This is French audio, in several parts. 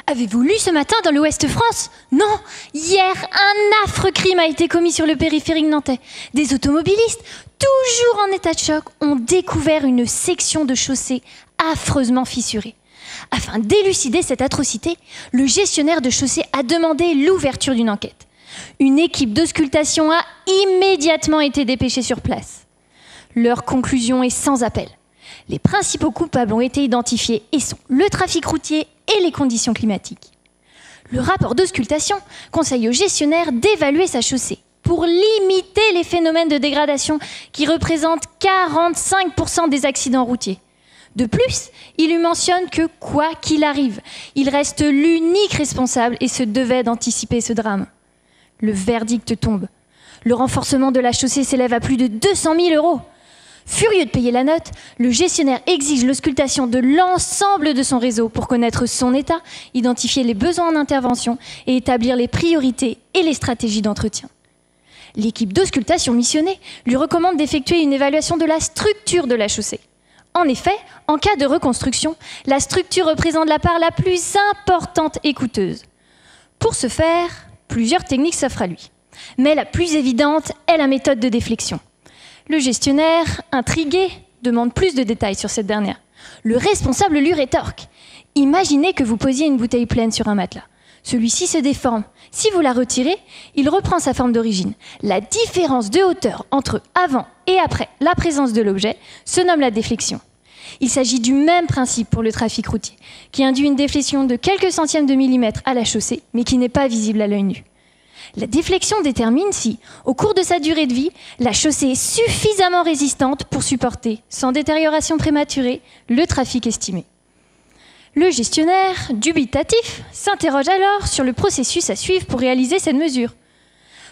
Avez-vous lu ce matin dans l'Ouest France? Non, hier, un affreux crime a été commis sur le périphérique nantais. Des automobilistes, toujours en état de choc, ont découvert une section de chaussée affreusement fissurée. Afin d'élucider cette atrocité, le gestionnaire de chaussée a demandé l'ouverture d'une enquête. Une équipe d'auscultation a immédiatement été dépêchée sur place. Leur conclusion est sans appel. Les principaux coupables ont été identifiés et sont le trafic routier et les conditions climatiques. Le rapport d'auscultation conseille au gestionnaire d'évaluer sa chaussée pour limiter les phénomènes de dégradation qui représentent 45% des accidents routiers. De plus, il lui mentionne que, quoi qu'il arrive, il reste l'unique responsable et se devait d'anticiper ce drame. Le verdict tombe. Le renforcement de la chaussée s'élève à plus de 200 000 €. Furieux de payer la note, le gestionnaire exige l'auscultation de l'ensemble de son réseau pour connaître son état, identifier les besoins en intervention et établir les priorités et les stratégies d'entretien. L'équipe d'auscultation missionnée lui recommande d'effectuer une évaluation de la structure de la chaussée. En effet, en cas de reconstruction, la structure représente la part la plus importante et coûteuse. Pour ce faire, plusieurs techniques s'offrent à lui. Mais la plus évidente est la méthode de déflexion. Le gestionnaire, intrigué, demande plus de détails sur cette dernière. Le responsable lui rétorque. Imaginez que vous posiez une bouteille pleine sur un matelas. Celui-ci se déforme. Si vous la retirez, il reprend sa forme d'origine. La différence de hauteur entre avant et après la présence de l'objet se nomme la déflexion. Il s'agit du même principe pour le trafic routier, qui induit une déflexion de quelques centièmes de millimètre à la chaussée, mais qui n'est pas visible à l'œil nu. La déflexion détermine si, au cours de sa durée de vie, la chaussée est suffisamment résistante pour supporter, sans détérioration prématurée, le trafic estimé. Le gestionnaire, dubitatif, s'interroge alors sur le processus à suivre pour réaliser cette mesure.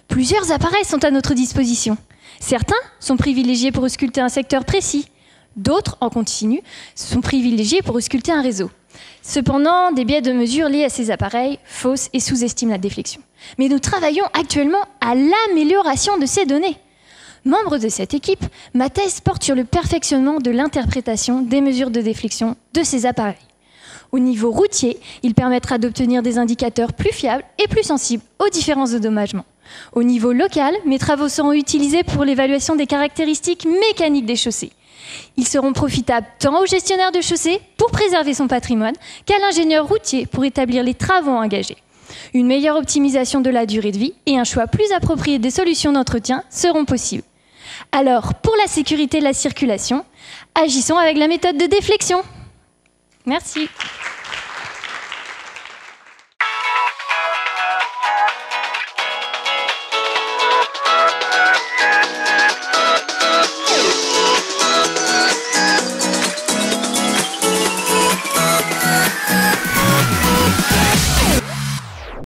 Plusieurs appareils sont à notre disposition. Certains sont privilégiés pour ausculter un secteur précis. D'autres, en continu, sont privilégiés pour ausculter un réseau. Cependant, des biais de mesure liés à ces appareils faussent et sous-estiment la déflexion. Mais nous travaillons actuellement à l'amélioration de ces données. Membre de cette équipe, ma thèse porte sur le perfectionnement de l'interprétation des mesures de déflexion de ces appareils. Au niveau routier, il permettra d'obtenir des indicateurs plus fiables et plus sensibles aux différents endommagements. Au niveau local, mes travaux seront utilisés pour l'évaluation des caractéristiques mécaniques des chaussées. Ils seront profitables tant au gestionnaire de chaussée pour préserver son patrimoine qu'à l'ingénieur routier pour établir les travaux engagés. Une meilleure optimisation de la durée de vie et un choix plus approprié des solutions d'entretien seront possibles. Alors, pour la sécurité de la circulation, agissons avec la méthode de déflexion. Merci.